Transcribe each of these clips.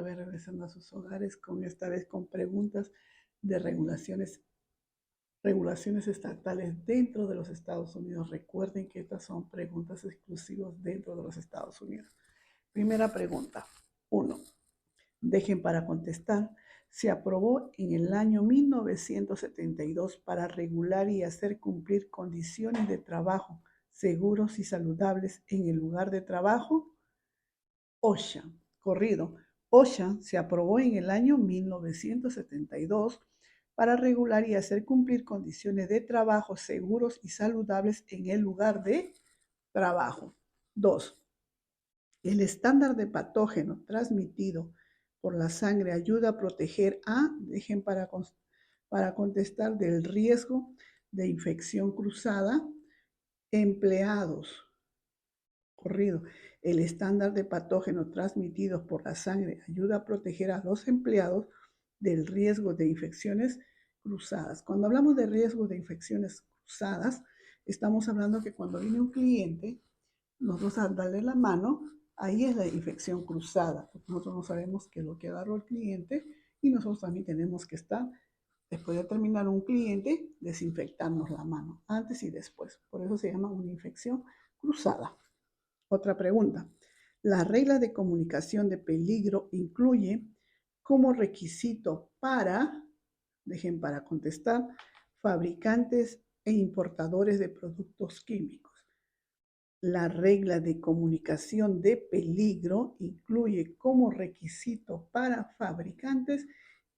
Regresando a sus hogares con esta vez con preguntas de regulaciones estatales dentro de los Estados Unidos. Recuerden que estas son preguntas exclusivas dentro de los Estados Unidos. Primera pregunta. 1. Dejen para contestar. Se aprobó en el año 1972 para regular y hacer cumplir condiciones de trabajo seguros y saludables en el lugar de trabajo. OSHA, corrido. OSHA se aprobó en el año 1972 para regular y hacer cumplir condiciones de trabajo seguros y saludables en el lugar de trabajo. 2. El estándar de patógeno transmitido por la sangre ayuda a proteger dejen para contestar del riesgo de infección cruzada, empleados. Corrido. El estándar de patógenos transmitidos por la sangre ayuda a proteger a los empleados del riesgo de infecciones cruzadas. Cuando hablamos de riesgo de infecciones cruzadas, estamos hablando que cuando viene un cliente, nosotros al darle la mano, ahí es la infección cruzada. Nosotros no sabemos qué es lo que agarró el cliente y nosotros también tenemos que estar, después de terminar un cliente, desinfectarnos la mano, antes y después. Por eso se llama una infección cruzada. Otra pregunta. La regla de comunicación de peligro incluye como requisito dejen para contestar, fabricantes e importadores de productos químicos. La regla de comunicación de peligro incluye como requisito para fabricantes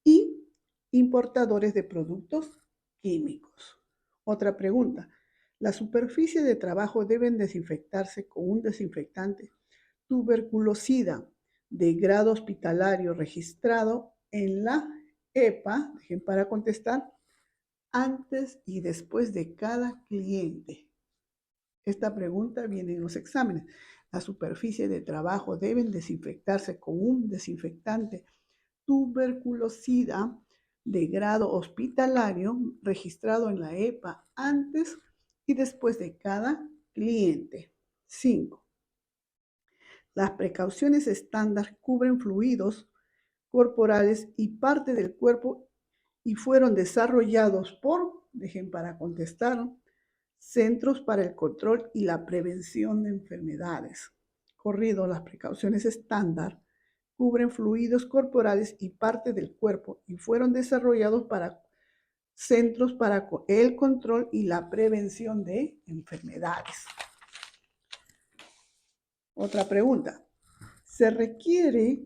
y importadores de productos químicos. Otra pregunta. La superficie de trabajo deben desinfectarse con un desinfectante tuberculosida de grado hospitalario registrado en la EPA, dejen para contestar, antes y después de cada cliente. Esta pregunta viene en los exámenes. La superficie de trabajo deben desinfectarse con un desinfectante tuberculosida de grado hospitalario registrado en la EPA antes y después de cada cliente. 5. Las precauciones estándar cubren fluidos corporales y parte del cuerpo y fueron desarrollados dejen para contestar, Centros para el Control y la Prevención de Enfermedades. Corrido, las precauciones estándar cubren fluidos corporales y parte del cuerpo y fueron desarrollados para Centros para el Control y la Prevención de Enfermedades. Otra pregunta. ¿Se requiere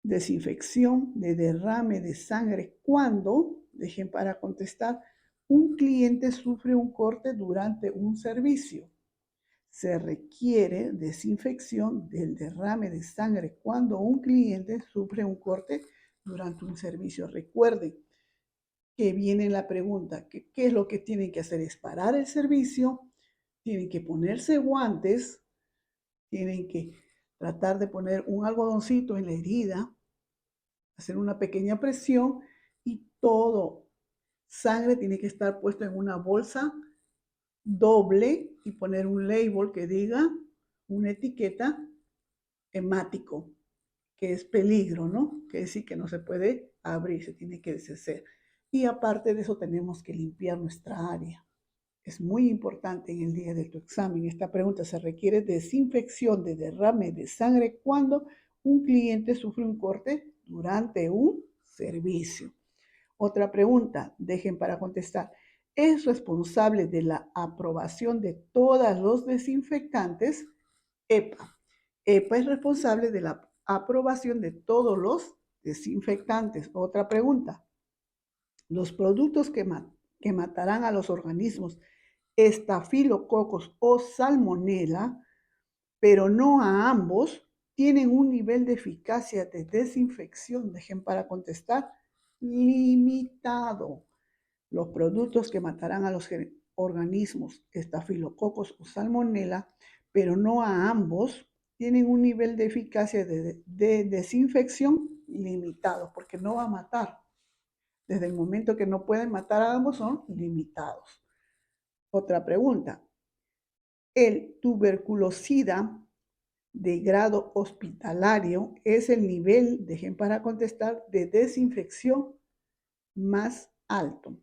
desinfección de derrame de sangre cuando, dejen para contestar, un cliente sufre un corte durante un servicio? Se requiere desinfección del derrame de sangre cuando un cliente sufre un corte durante un servicio. Recuerden que viene la pregunta, ¿qué es lo que tienen que hacer? Es parar el servicio, tienen que ponerse guantes, tienen que tratar de poner un algodoncito en la herida, hacer una pequeña presión y todo sangre tiene que estar puesto en una bolsa doble y poner un label que diga una etiqueta hemático, que es peligro, ¿no? Que decir que no se puede abrir, se tiene que deshacer. Y aparte de eso tenemos que limpiar nuestra área. Es muy importante en el día de tu examen. Esta pregunta se requiere desinfección de derrame de sangre cuando un cliente sufre un corte durante un servicio. Otra pregunta, dejen para contestar. ¿Es responsable de la aprobación de todos los desinfectantes? EPA. EPA es responsable de la aprobación de todos los desinfectantes. Otra pregunta. Los productos que matarán a los organismos estafilococos o salmonela, pero no a ambos, tienen un nivel de eficacia de desinfección, dejen para contestar, limitado. Los productos que matarán a los organismos estafilococos o salmonela, pero no a ambos, tienen un nivel de eficacia de desinfección limitado, porque no va a matar. Desde el momento que no pueden matar a ambos, son limitados. Otra pregunta. El tuberculosida de grado hospitalario es el nivel, dejen para contestar, de desinfección más alto.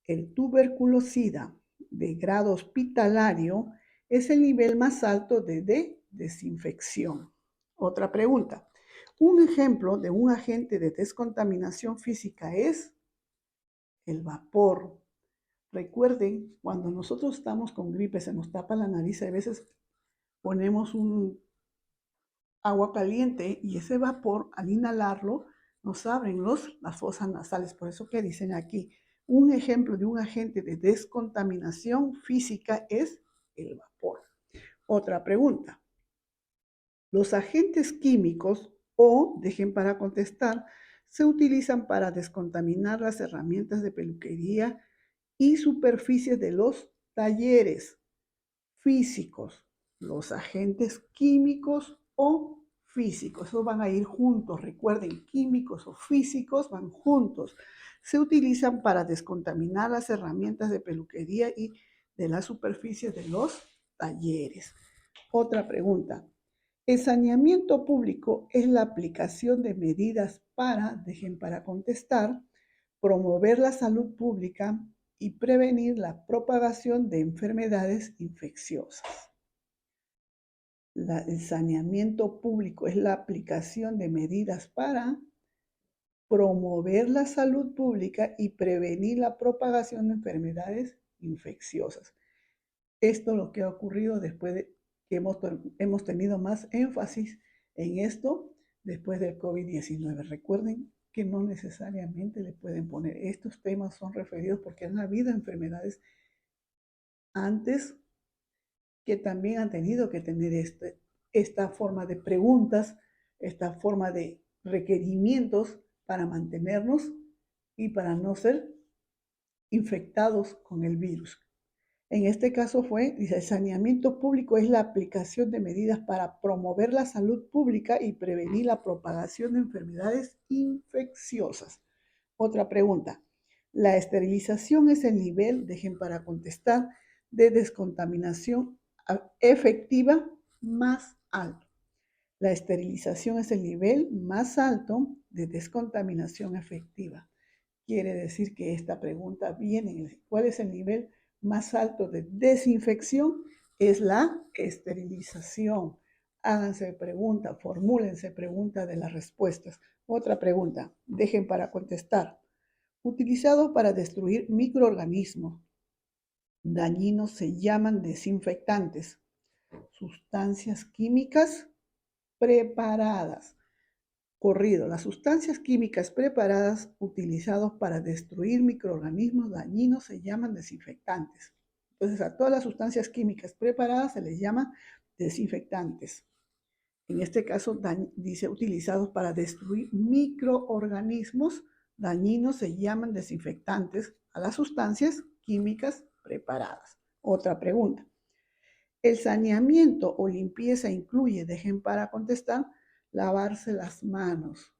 El tuberculosida de grado hospitalario es el nivel más alto de desinfección. Otra pregunta. Un ejemplo de un agente de descontaminación física es el vapor. Recuerden, cuando nosotros estamos con gripe, se nos tapa la nariz, a veces ponemos un agua caliente y ese vapor, al inhalarlo, nos abren las fosas nasales. Por eso que dicen aquí, un ejemplo de un agente de descontaminación física es el vapor. Otra pregunta. Los agentes químicos o, dejen para contestar, se utilizan para descontaminar las herramientas de peluquería y superficies de los talleres físicos. Los agentes químicos o físicos, esos van a ir juntos. Recuerden, químicos o físicos van juntos. Se utilizan para descontaminar las herramientas de peluquería y de las superficies de los talleres. Otra pregunta. El saneamiento público es la aplicación de medidas para, dejen para contestar, promover la salud pública y prevenir la propagación de enfermedades infecciosas. El saneamiento público es la aplicación de medidas para promover la salud pública y prevenir la propagación de enfermedades infecciosas. Esto es lo que ha ocurrido después de que hemos tenido más énfasis en esto después del COVID-19. Recuerden que no necesariamente le pueden poner. Estos temas son referidos porque han habido enfermedades antes que también han tenido que tener esta forma de preguntas, esta forma de requerimientos para mantenernos y para no ser infectados con el virus. En este caso dice, el saneamiento público es la aplicación de medidas para promover la salud pública y prevenir la propagación de enfermedades infecciosas. Otra pregunta. La esterilización es el nivel, dejen para contestar, de descontaminación efectiva más alto. La esterilización es el nivel más alto de descontaminación efectiva. Quiere decir que esta pregunta viene, ¿cuál es el nivel más alto de desinfección? Es la esterilización. Háganse preguntas, formúlense preguntas de las respuestas. Otra pregunta, dejen para contestar. Utilizados para destruir microorganismos dañinos se llaman desinfectantes. Sustancias químicas preparadas. Corrido, las sustancias químicas preparadas utilizadas para destruir microorganismos dañinos se llaman desinfectantes. Entonces, a todas las sustancias químicas preparadas se les llama desinfectantes. En este caso, dice utilizados para destruir microorganismos dañinos se llaman desinfectantes a las sustancias químicas preparadas. Otra pregunta. El saneamiento o limpieza incluye, dejen para contestar, lavarse las manos.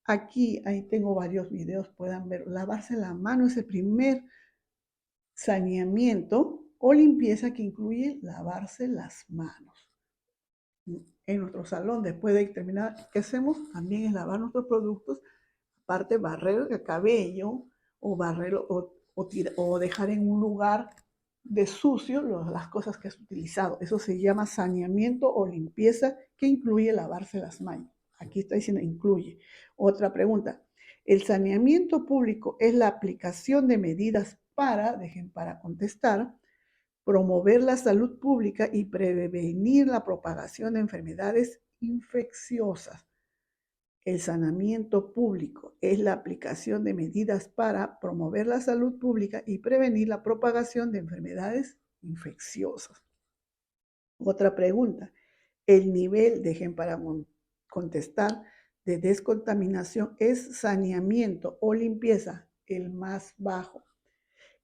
Aquí, ahí tengo varios videos, puedan ver. Lavarse la mano es el primer saneamiento o limpieza que incluye lavarse las manos. En nuestro salón, después de terminar, ¿qué hacemos? También es lavar nuestros productos, aparte barrer el cabello o barrer o dejar en un lugar de sucio las cosas que has utilizado. Eso se llama saneamiento o limpieza que incluye lavarse las manos. Aquí está diciendo incluye. Otra pregunta. El saneamiento público es la aplicación de medidas para, dejen para contestar, promover la salud pública y prevenir la propagación de enfermedades infecciosas. El saneamiento público es la aplicación de medidas para promover la salud pública y prevenir la propagación de enfermedades infecciosas. Otra pregunta. El nivel, dejen para contestar, de descontaminación es saneamiento o limpieza, el más bajo.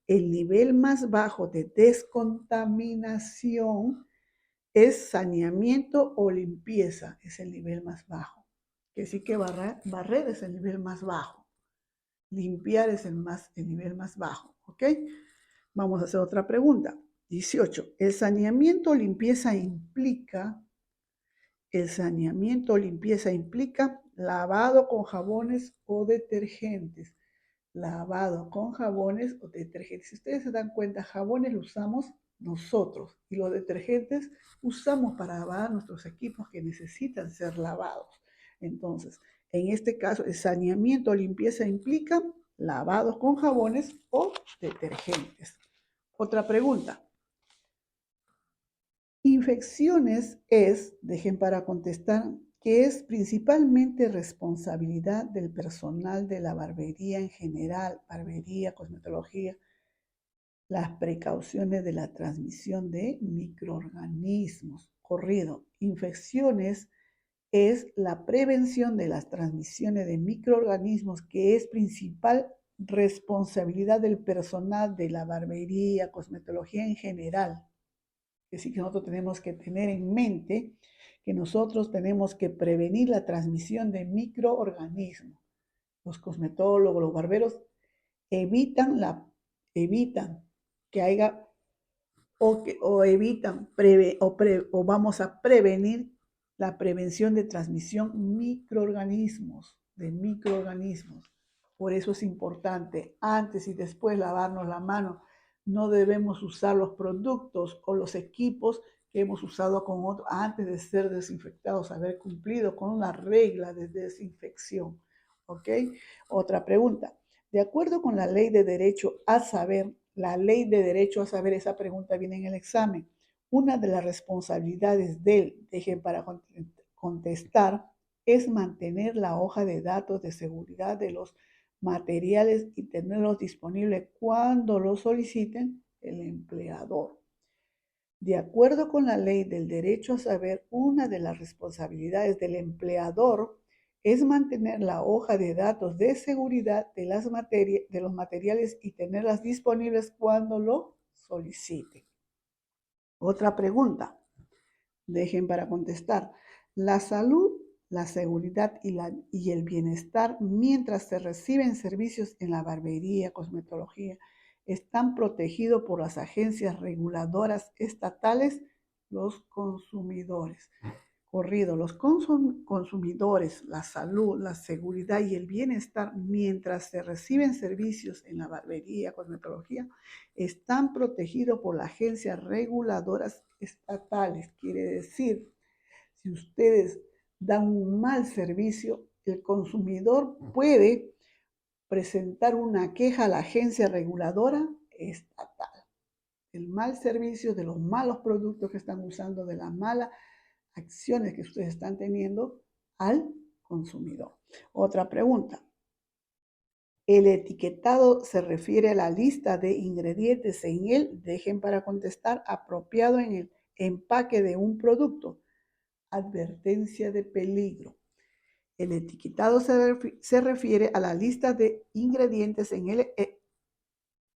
El nivel más bajo de descontaminación es saneamiento o limpieza, es el nivel más bajo. Que sí que barrer es el nivel más bajo. Limpiar es el nivel más bajo, ¿ok? Vamos a hacer otra pregunta. 18. El saneamiento o limpieza implica El saneamiento o limpieza implica lavado con jabones o detergentes. Lavado con jabones o detergentes. Si ustedes se dan cuenta, jabones los usamos nosotros y los detergentes usamos para lavar nuestros equipos que necesitan ser lavados. Entonces, en este caso, el saneamiento o limpieza implica lavados con jabones o detergentes. Otra pregunta. Infecciones es, dejen para contestar, que es principalmente responsabilidad del personal de la barbería en general, barbería, cosmetología, las precauciones de la transmisión de microorganismos. Corrido, infecciones es la prevención de las transmisiones de microorganismos que es principal responsabilidad del personal de la barbería, cosmetología en general. Es decir, que nosotros tenemos que tener en mente que nosotros tenemos que prevenir la transmisión de microorganismos. Los cosmetólogos, los barberos evitan que haya o vamos a prevenir la prevención de transmisión de microorganismos. Por eso es importante antes y después lavarnos la mano. No debemos usar los productos o los equipos que hemos usado con otros antes de ser desinfectados, haber cumplido con la regla de desinfección. ¿Ok? Otra pregunta. De acuerdo con la ley de derecho a saber, esa pregunta viene en el examen. Una de las responsabilidades dejen para contestar, es mantener la hoja de datos de seguridad de los materiales y tenerlos disponibles cuando lo soliciten el empleador. De acuerdo con la ley del derecho a saber, una de las responsabilidades del empleador es mantener la hoja de datos de seguridad de los materiales y tenerlas disponibles cuando lo soliciten. Otra pregunta, dejen para contestar. La salud, la seguridad y el bienestar mientras se reciben servicios en la barbería, cosmetología, están protegidos por las agencias reguladoras estatales, los consumidores. Corrido, los consumidores, la salud, la seguridad y el bienestar mientras se reciben servicios en la barbería, cosmetología, están protegidos por las agencias reguladoras estatales. Quiere decir, si ustedes dan un mal servicio, el consumidor puede presentar una queja a la agencia reguladora estatal. El mal servicio, de los malos productos que están usando, de las malas acciones que ustedes están teniendo al consumidor. Otra pregunta. El etiquetado se refiere a la lista de ingredientes en el, dejen para contestar, apropiado en el empaque de un producto. Advertencia de peligro. El etiquetado se refiere a la lista de ingredientes en el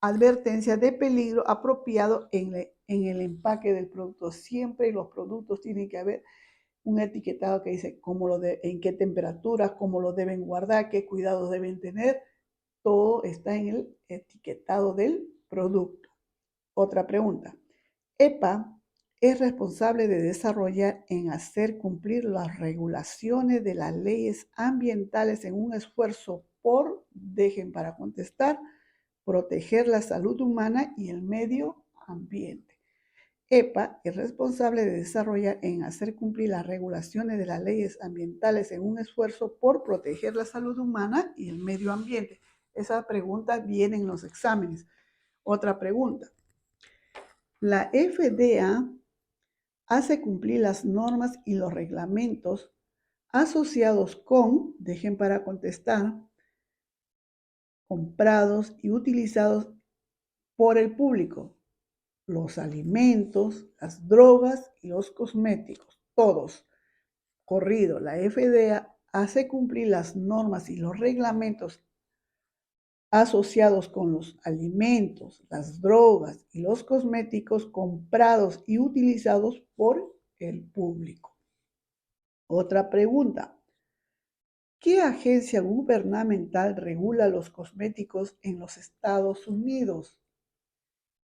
advertencia de peligro apropiado en el empaque del producto. Siempre los productos tienen que haber un etiquetado que dice en qué temperaturas, cómo lo deben guardar, qué cuidados deben tener. Todo está en el etiquetado del producto. Otra pregunta. EPA es responsable de desarrollar en hacer cumplir las regulaciones de las leyes ambientales en un esfuerzo por, dejen para contestar, proteger la salud humana y el medio ambiente. EPA es responsable de desarrollar en hacer cumplir las regulaciones de las leyes ambientales en un esfuerzo por proteger la salud humana y el medio ambiente. Esa pregunta viene en los exámenes. Otra pregunta. La FDA hace cumplir las normas y los reglamentos asociados con, dejen para contestar, comprados y utilizados por el público. Los alimentos, las drogas y los cosméticos, todos. Corrido, la FDA hace cumplir las normas y los reglamentos asociados con los alimentos, las drogas y los cosméticos comprados y utilizados por el público. Otra pregunta. ¿Qué agencia gubernamental regula los cosméticos en los Estados Unidos?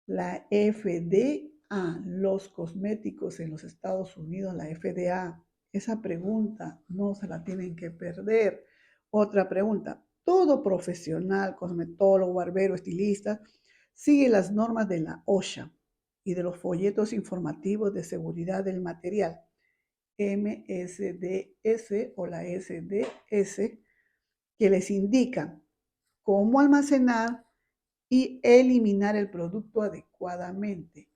La FDA, los cosméticos en los Estados Unidos, la FDA Esa pregunta no se la tienen que perder. Otra pregunta. Todo profesional, cosmetólogo, barbero, estilista, sigue las normas de la OSHA y de los folletos informativos de seguridad del material, MSDS o la SDS, que les indican cómo almacenar y eliminar el producto adecuadamente.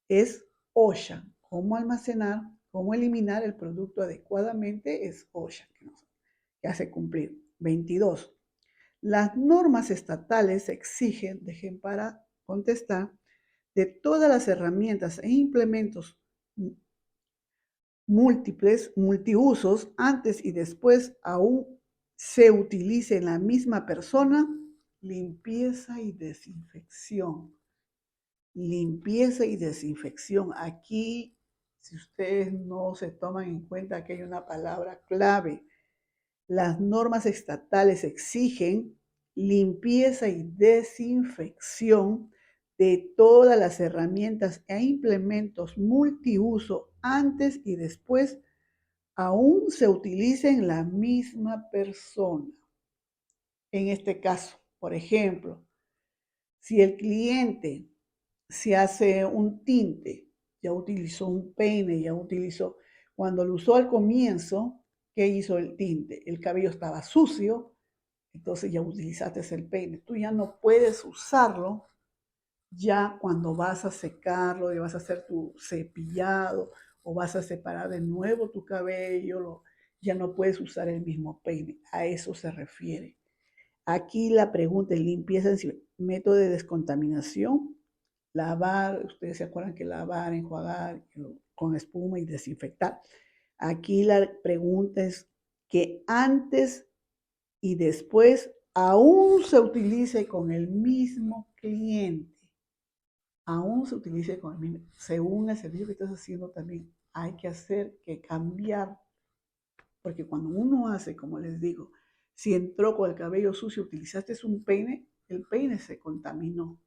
Es OSHA. Cómo almacenar, cómo eliminar el producto adecuadamente es OSHA, que hace cumplir. 22. Las normas estatales exigen, dejen para contestar, de todas las herramientas e implementos múltiples, multiusos, antes y después aún se utilice en la misma persona, limpieza y desinfección. Limpieza y desinfección. Aquí, si ustedes no se toman en cuenta que hay una palabra clave, las normas estatales exigen limpieza y desinfección de todas las herramientas e implementos multiuso antes y después aún se utilice en la misma persona. En este caso, por ejemplo, si el cliente se hace un tinte, ya utilizó un peine, ya utilizó, cuando lo usó al comienzo, ¿qué hizo el tinte? El cabello estaba sucio, entonces ya utilizaste el peine. Tú ya no puedes usarlo ya cuando vas a secarlo y vas a hacer tu cepillado o vas a separar de nuevo tu cabello, ya no puedes usar el mismo peine. A eso se refiere. Aquí la pregunta es limpieza, método de descontaminación, lavar, ustedes se acuerdan que lavar, enjuagar con espuma y desinfectar. Aquí la pregunta es que antes y después aún se utilice con el mismo cliente. Aún se utilice con el mismo, según el servicio que estás haciendo también hay que hacer que cambiar, porque cuando uno hace, como les digo, si entró con el cabello sucio, utilizaste un peine, el peine se contaminó.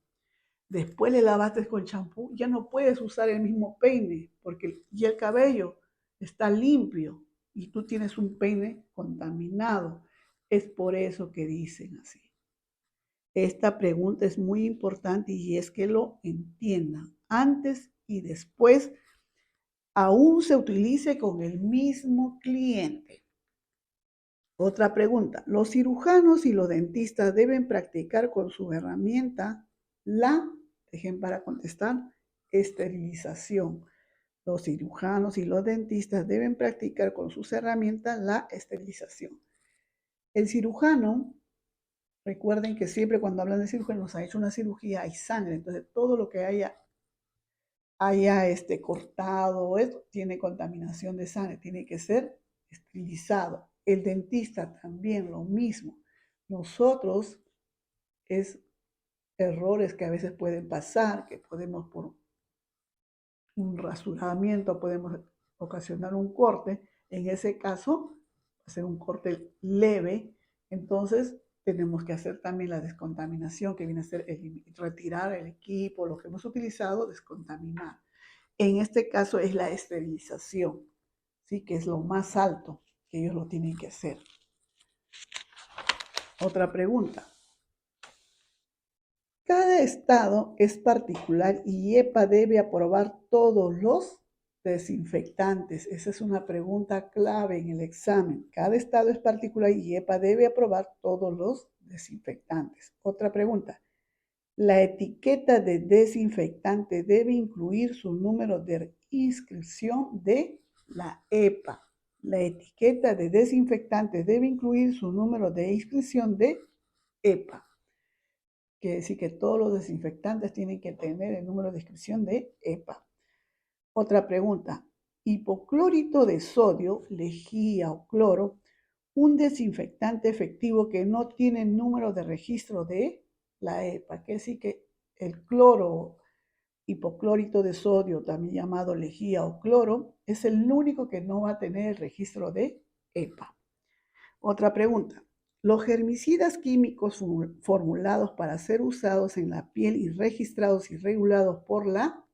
Después le lavaste con champú, ya no puedes usar el mismo peine porque ya el cabello está limpio y tú tienes un peine contaminado. Es por eso que dicen así. Esta pregunta es muy importante y es que lo entiendan. Antes y después, aún se utilice con el mismo cliente. Otra pregunta. Los cirujanos y los dentistas deben practicar con su herramienta dejen para contestar, esterilización. Los cirujanos y los dentistas deben practicar con sus herramientas la esterilización. El cirujano, recuerden que siempre cuando hablan de cirujano nos ha hecho una cirugía, hay sangre, entonces todo lo que haya cortado, esto tiene contaminación de sangre, tiene que ser esterilizado. El dentista también lo mismo. Nosotros es errores que a veces pueden pasar, que podemos por un rasuramiento, podemos ocasionar un corte. En ese caso, hacer un corte leve, entonces tenemos que hacer también la descontaminación, que viene a ser retirar el equipo, lo que hemos utilizado, descontaminar. En este caso es la esterilización, ¿sí? Que es lo más alto que ellos lo tienen que hacer. Otra pregunta. Cada estado es particular y EPA debe aprobar todos los desinfectantes. Esa es una pregunta clave en el examen. Cada estado es particular y EPA debe aprobar todos los desinfectantes. Otra pregunta. La etiqueta de desinfectante debe incluir su número de inscripción de la EPA. La etiqueta de desinfectante debe incluir su número de inscripción de EPA. Quiere decir que todos los desinfectantes tienen que tener el número de inscripción de EPA. Otra pregunta. Hipoclorito de sodio, lejía o cloro, un desinfectante efectivo que no tiene número de registro de la EPA. Quiere decir que el cloro, hipoclorito de sodio, también llamado lejía o cloro, es el único que no va a tener el registro de EPA. Otra pregunta. Los herbicidas químicos formulados para ser usados en la piel y registrados y regulados por la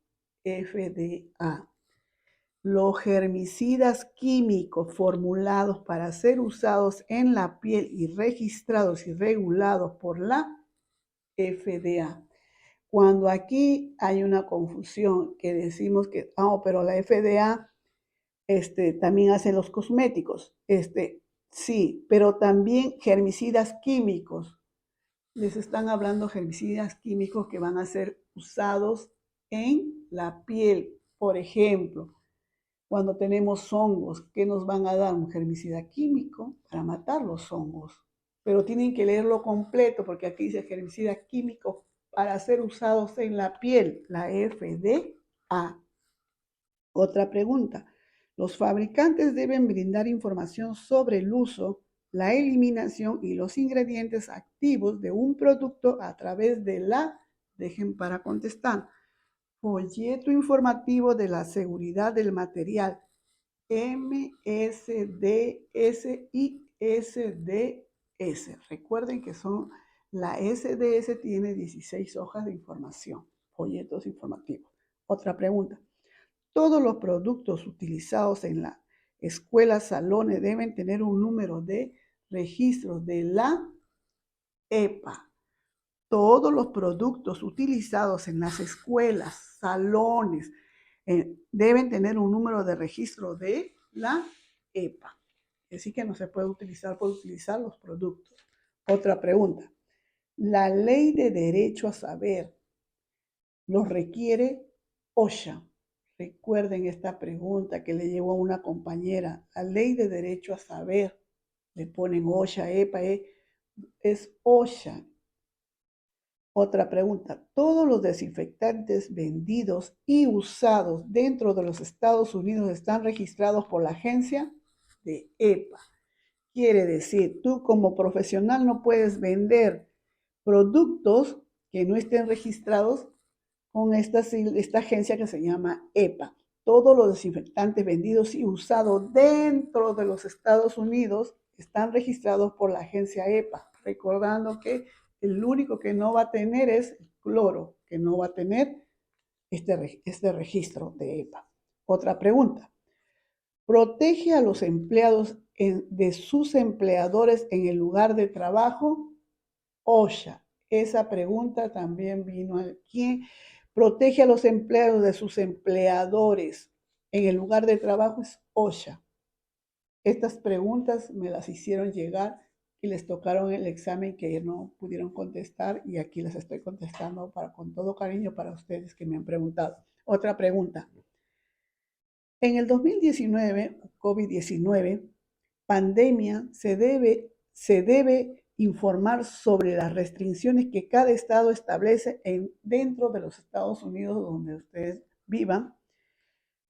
FDA Los herbicidas químicos formulados para ser usados en la piel y registrados y regulados por la FDA. Cuando aquí hay una confusión que decimos que, pero la FDA también hace los cosméticos. Sí, pero también herbicidas químicos. Les están hablando herbicidas químicos que van a ser usados en la piel. Por ejemplo, cuando tenemos hongos, ¿qué nos van a dar? Un herbicida químico para matar los hongos. Pero tienen que leerlo completo porque aquí dice herbicida químico para ser usados en la piel, la FDA. Otra pregunta. Los fabricantes deben brindar información sobre el uso, la eliminación y los ingredientes activos de un producto a través de dejen para contestar, folleto informativo de la seguridad del material, MSDS y SDS. Recuerden que la SDS tiene 16 hojas de información, folletos informativos. Otra pregunta. Todos los productos utilizados en la escuela, salones deben tener un número de registro de la EPA. Todos los productos utilizados en las escuelas, salones, deben tener un número de registro de la EPA. Así que no se puede utilizar por utilizar los productos. Otra pregunta. La ley de derecho a saber los requiere OSHA. Recuerden esta pregunta que le llevó a una compañera. La ley de derecho a saber. Le ponen OSHA, EPA, es OSHA. Otra pregunta. ¿Todos los desinfectantes vendidos y usados dentro de los Estados Unidos están registrados por la agencia de EPA? Quiere decir, tú como profesional no puedes vender productos que no estén registrados con esta agencia que se llama EPA. Todos los desinfectantes vendidos y usados dentro de los Estados Unidos están registrados por la agencia EPA. Recordando que el único que no va a tener es el cloro, que no va a tener este registro de EPA. Otra pregunta. ¿Protege a los empleados de sus empleadores en el lugar de trabajo? OSHA. Esa pregunta también vino aquí. ¿Protege a los empleados de sus empleadores en el lugar de trabajo? Es OSHA. Estas preguntas me las hicieron llegar y les tocaron el examen que no pudieron contestar y aquí les estoy contestando con todo cariño para ustedes que me han preguntado. Otra pregunta. En el 2019, COVID-19, pandemia, se debe informar sobre las restricciones que cada estado establece dentro de los Estados Unidos donde ustedes vivan.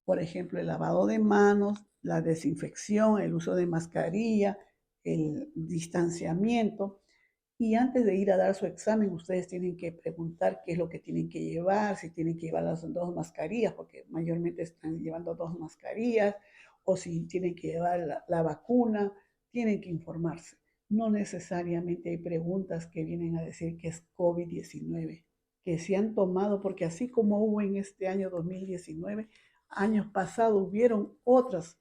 Por ejemplo, el lavado de manos, la desinfección, el uso de mascarilla, el distanciamiento. Y antes de ir a dar su examen, ustedes tienen que preguntar qué es lo que tienen que llevar, si tienen que llevar las 2 mascarillas, porque mayormente están llevando 2 mascarillas, o si tienen que llevar la vacuna, tienen que informarse. No necesariamente hay preguntas que vienen a decir que es COVID-19, que se han tomado, porque así como hubo en este año 2019, años pasados hubieron otros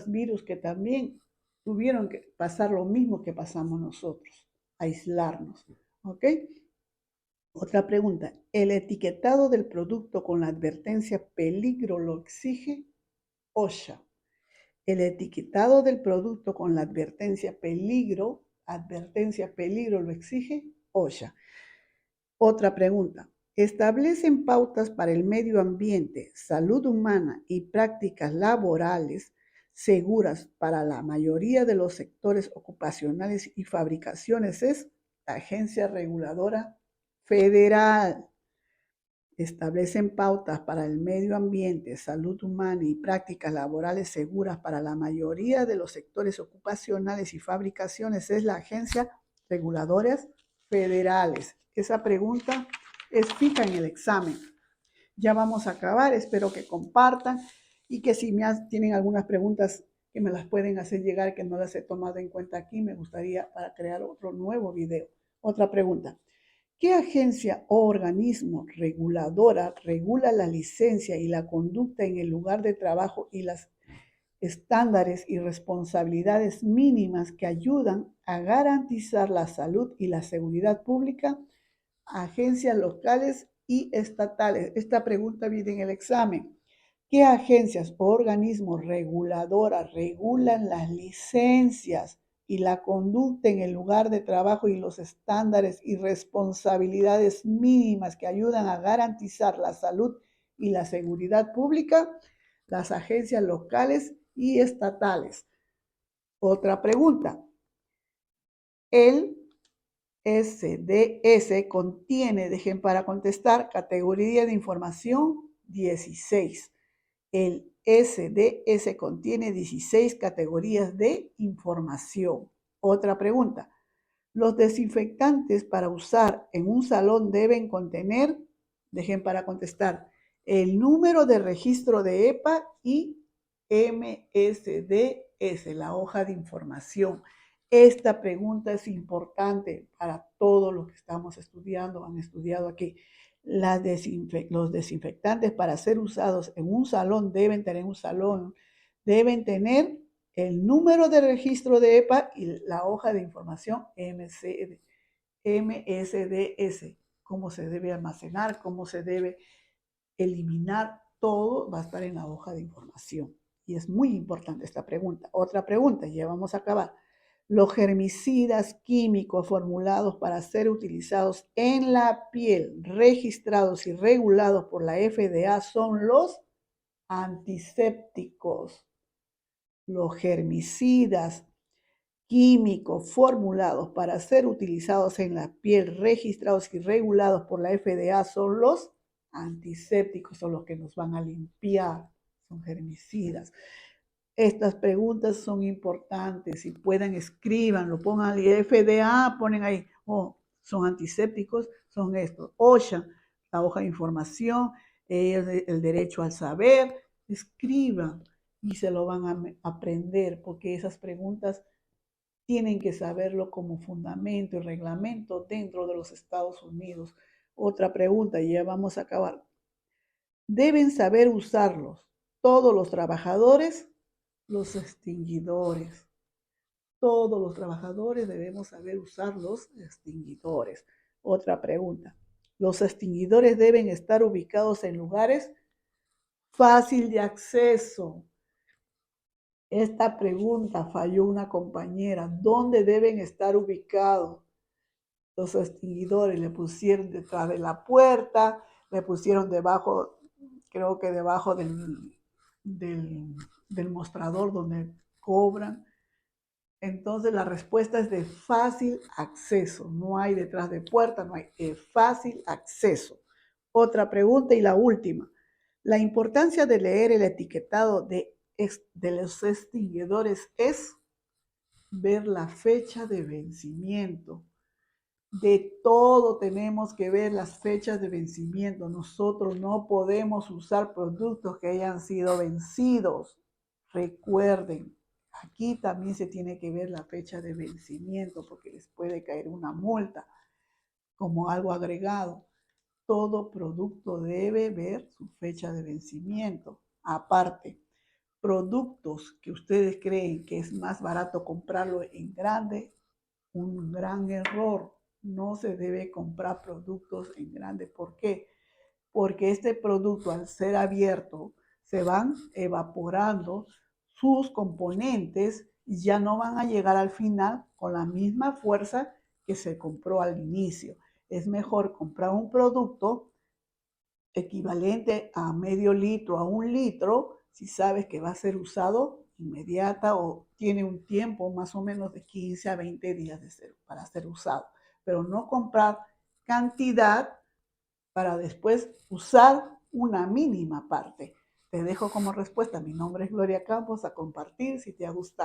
virus que también tuvieron que pasar lo mismo que pasamos nosotros, aislarnos. ¿Ok? Otra pregunta. ¿El etiquetado del producto con la advertencia peligro lo exige OSHA? El etiquetado del producto con la advertencia peligro lo exige OSHA. Otra pregunta. ¿Establecen pautas para el medio ambiente, salud humana y prácticas laborales seguras para la mayoría de los sectores ocupacionales y fabricaciones? Es la Agencia Reguladora Federal. Establecen pautas para el medio ambiente, salud humana y prácticas laborales seguras para la mayoría de los sectores ocupacionales y fabricaciones. Es la Agencia Reguladoras Federales. Esa pregunta es fija en el examen. Ya vamos a acabar, espero que compartan y que si tienen algunas preguntas que me las pueden hacer llegar que no las he tomado en cuenta aquí, me gustaría para crear otro nuevo video. Otra pregunta. ¿Qué agencia o organismo reguladora regula la licencia y la conducta en el lugar de trabajo y las estándares y responsabilidades mínimas que ayudan a garantizar la salud y la seguridad pública? Agencias locales y estatales. Esta pregunta viene en el examen. ¿Qué agencias o organismos reguladoras regulan las licencias y la conducta en el lugar de trabajo y los estándares y responsabilidades mínimas que ayudan a garantizar la salud y la seguridad pública? Las agencias locales y estatales. Otra pregunta. El SDS contiene, dejen para contestar, categoría de información 16. El SDS contiene 16 categorías de información. Otra pregunta. Los desinfectantes para usar en un salón deben contener, dejen para contestar, el número de registro de EPA y MSDS, la hoja de información. Esta pregunta es importante para todos los que estamos estudiando, han estudiado aquí. Los desinfectantes para ser usados en un salón deben tener el número de registro de EPA y la hoja de información MSDS, cómo se debe almacenar, cómo se debe eliminar, todo va a estar en la hoja de información. Y es muy importante esta pregunta. Otra pregunta, ya vamos a acabar. Los germicidas químicos formulados para ser utilizados en la piel, registrados y regulados por la FDA, son los antisépticos. Los germicidas químicos formulados para ser utilizados en la piel, registrados y regulados por la FDA, son los antisépticos, son los que nos van a limpiar, son germicidas. Estas preguntas son importantes. Si pueden, escríbanlo, pongan el FDA, ponen ahí, oh, son antisépticos, son estos. OSHA, la hoja de información, el derecho al saber, escriban y se lo van a aprender, porque esas preguntas tienen que saberlo como fundamento y reglamento dentro de los Estados Unidos. Otra pregunta, y ya vamos a acabar. Deben saber usarlos todos los trabajadores, los extinguidores. Todos los trabajadores debemos saber usar los extinguidores. Otra pregunta. Los extinguidores deben estar ubicados en lugares fácil de acceso. Esta pregunta falló una compañera. ¿Dónde deben estar ubicados los extinguidores? Le pusieron detrás de la puerta, le pusieron debajo, creo que debajo del mostrador donde cobran. Entonces la respuesta es de fácil acceso. No hay detrás de puerta, no hay fácil acceso. Otra pregunta y la última. La importancia de leer el etiquetado de los extinguidores es ver la fecha de vencimiento. De todo tenemos que ver las fechas de vencimiento. Nosotros no podemos usar productos que hayan sido vencidos. Recuerden, aquí también se tiene que ver la fecha de vencimiento porque les puede caer una multa como algo agregado. Todo producto debe ver su fecha de vencimiento. Aparte, productos que ustedes creen que es más barato comprarlo en grande, un gran error. No se debe comprar productos en grande. ¿Por qué? Porque este producto, al ser abierto, se van evaporando sus componentes y ya no van a llegar al final con la misma fuerza que se compró al inicio. Es mejor comprar un producto equivalente a medio litro, a 1 litro, si sabes que va a ser usado inmediata o tiene un tiempo más o menos de 15 a 20 días para ser usado. Pero no comprar cantidad para después usar una mínima parte. Te dejo como respuesta. Mi nombre es Gloria Campos, a compartir si te ha gustado.